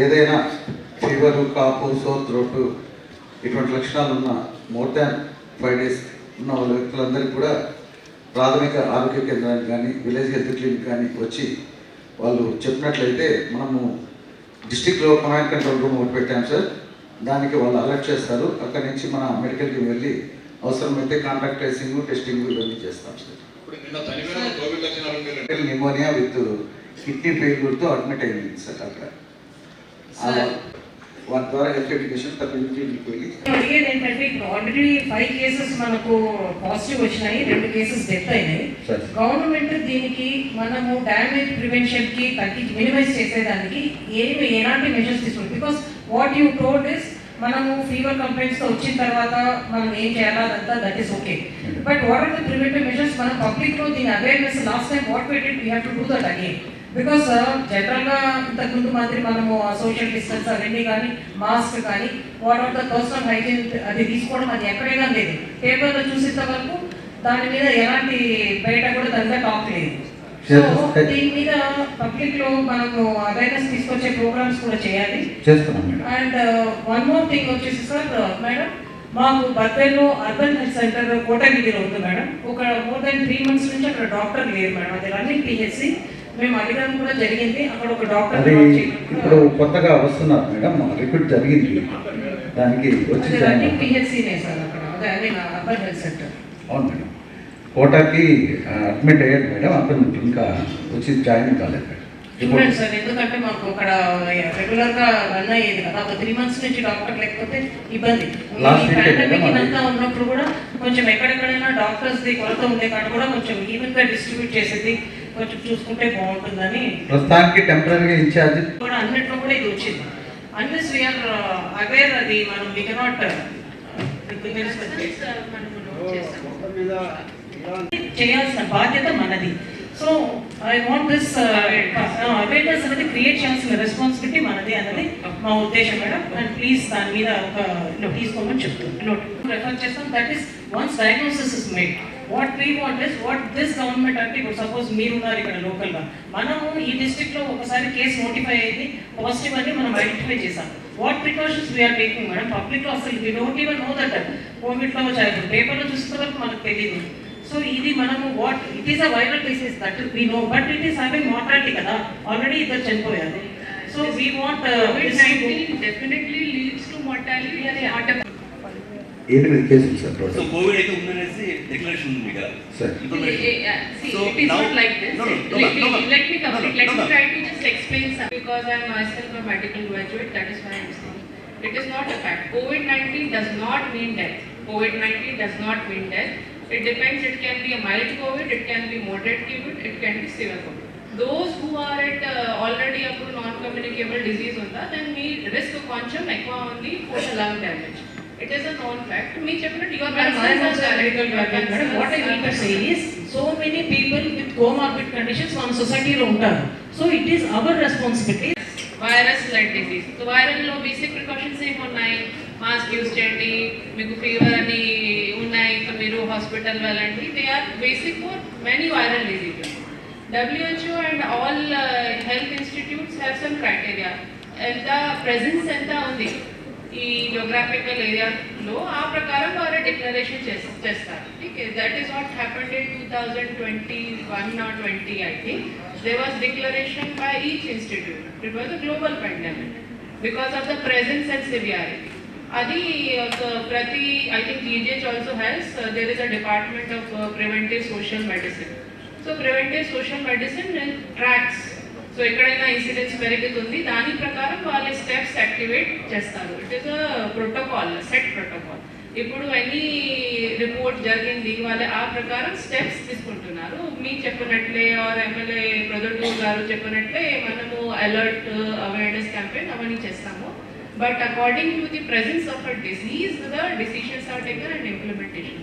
ఏదైనా ఫీవరు, కాపు, sour throat ఇటువంటి లక్షణాలు ఉన్న మోర్ దాన్ 5 days ఉన్న వాళ్ళ వ్యక్తులందరికీ కూడా ప్రాథమిక ఆరోగ్య కేంద్రానికి కానీ విలేజ్ హెల్త్ క్లినిక్ కానీ వచ్చి వాళ్ళు చెప్పినట్లయితే మనము డిస్టిక్లో కమాండ్ కంట్రోల్ రూమ్ ఒకటి పెట్టాం సార్. దానికి వాళ్ళు అలర్ట్ చేస్తారు. అక్కడి నుంచి మన మెడికల్కి వెళ్ళి అవసరమైతే కాంటాక్ట్ ట్రేసింగ్, టెస్టింగ్ ఇవన్నీ చేస్తాం సార్. నిమోనియా విత్ కిడ్నీ ఫెయిల్యూర్తో అడ్మిట్ అయింది సార్ అక్కడ. వాటి ద్వారా హెల్త్ ఎడ్యుకేషన్ అడిగేది ఏంటంటే ఇప్పుడు ఆల్రెడీ 5 cases మనకు పాజిటివ్ వచ్చినాయి, 2 cases డెత్ అయినాయి. గవర్నమెంట్ దీనికి మనము డ్యామేజ్ ప్రివెన్షన్ కి మినిమైజ్ చేసేదానికి ఎలాంటి మెజర్స్ తీసుకుంటాం? Because what you told is మనము ఫీవర్ కంప్లైంట్స్ తో వచ్చిన తర్వాత మనం ఏం చేయాలంతా that is okay. But what are the preventive measures? మనం పబ్లిక్ లో దీని awareness last time what we did, we have to do that again. Because జనరల్గా ఇంతకుముందు మాదిరి మనము సోషల్ డిస్టెన్స్ అవన్నీ కానీ మాస్క్ కానీ what are the personal hygiene అది తీసుకోవడం అది ఎక్కడైనా లేదు. పేపర్లో చూసేంత వరకు దాని మీద ఎలాంటి బయట కూడా దాంట్లో టాక్ లేదు. సో దీని మీద పబ్లిక్ లో మనము అవేర్నెస్ తీసుకొచ్చే ప్రోగ్రామ్స్ కూడా చేయాలి. అండ్ వన్ మోర్ థింగ్ వచ్చేసి సార్, మేడం మాకు బర్పేల్లో అర్బన్ హెల్త్ సెంటర్ కోటగిరిలో ఉంది మేడం. ఒక మోర్ దాన్ 3 months నుంచి అక్కడ డాక్టర్ లేరు మేడం. అది రన్నింగ్ పిహెచ్సి. మేము అడగడం కూడా జరిగింది. అక్కడ ఒక డాక్టర్ ఇప్పుడు కొత్తగా వస్తున్నారు మేడం, రిక్రూట్ జరిగింది. దానికి వచ్చి రన్నింగ్ పిహెచ్సినే సార్ అక్కడ. అదే I mean urban health centre. అవును మేడం. కోటాకి అడ్మిట్ అయ్యాడు మేడం. అక్కడ ఇంకా వచ్చి జాయిన్ కాలేదు మేడం. చూడండి సార్, ఎందుకంటే మాకు అక్కడ రెగ్యులర్ గా రన్ అయ్యేది కదా. ఒక 3 months నుంచి డాక్టర్ లేకపోతే ఇబ్బంది. అంతా ఉన్నప్పుడు కూడా కొంచెం ఎక్కడెక్కడైనా డాక్టర్స్ ది కొరత ఉండే కాడ కూడా కొంచెం ఈవెన్ గా డిస్ట్రిబ్యూట్ చేసేది కొంచెం చూసుకుంటే బాగుంటుందని. ప్రస్తుతానికి టెంపరీగా ఇన్ఛార్జ్ కూడా అన్నిట్లో కూడా ఇది వచ్చింది. అన్లెస్ వీఆర్ అవేర్ అది మనం వి కెనాట్ చేయాల్సిన బాధ్యత మనది. So I want this awareness అనేది క్రియేట్ చేయాల్సిన రెస్పాన్సిబిలిటీ మనది అన్నది మా ఉద్దేశం మేడం. అండ్ ప్లీజ్ దాని మీద ఒక తీసుకోమని చెప్తున్నాను, రెఫర్ చేస్తాం. That is once diagnosis is made, what we want is what this government అంటే ఇప్పుడు సపోజ్ మీరున్నారు ఇక్కడ లోకల్గా, మనము ఈ డిస్ట్రిక్ట్లో ఒకసారి కేసు నోటిఫై అయింది పాజిటివ్ అని మనం ఐడెంటిఫై చేసాం. What precautions we're taking madam? పబ్లిక్లో అసలు we don't even know that కోవిడ్లో వచ్చారు, పేపర్లో చూసిన వరకు మనకు తెలియదు. సో ఇది మనము what it is a viral disease that we know, but it is having mortality కదా, ఆల్రెడీ ఇద్దరు చనిపోయారు. So we want definitely leads to mortality అనే ఆట. ఏది కేసులు సార్? సో కోవిడ్ అయితే ఉందనేసి డిక్లరేషన్ ఉంది కదా sir. So it is not like this. Let me try to just explain something because I am myself a medical graduate. That is why I am saying it is not a fact. COVID-19 does not mean death. COVID-19 does not mean death. It depends. It can be a mild COVID, it can be moderate COVID, it can be severe COVID. Those who are at already up to non-communicable disease unda, then we risk కొంచెం ఎక్కువ ఉంది for the lung damage. It is a known fact. Me చెప్పినట్టు your concerns are medical. What I mean to say is, so many people with comorbid conditions మన సొసైటీలో ఉంటారు. So it is our responsibility. Virus like disease. So viral లో basic precautions ఏమి ఉన్నాయి? Mask use చేయండి, మీకు fever అని ఉన్నాయి సో మీరు హాస్పిటల్ వెళ్ళండి. They are basic for many viral diseases. WHO and all health institutes have some criteria. ఎంత ప్రెజెన్స్ ఎంత ఉంది ఈ జియోగ్రాఫికల్ ఏరియాలో, ఆ ప్రకారం వారు డిక్లరేషన్ చేస్తారు. That is what happened in 2021 or 20 I think. There was declaration by each institute. It was a global pandemic because of the presence and severity. Adi prati I think GGH also has there is a department of preventive social medicine. So preventive social medicine tracks. So ekkadaina incidence perigutundi dani prakaram valle steps activate chestaru. It is a protocol, set protocol. ఇప్పుడు any report జరిగింది వాళ్ళ ఆ ప్రకారం steps తీసుకుంటున్నారు. మీకు చెప్పినట్లే are MLA Proddatur గారు చెప్పినట్లే మనము అలర్ట్ అవేర్నెస్ క్యాంపెయిన్ అవన్నీ చేస్తాము. But according to the presence of a disease the decisions are taken and implementation.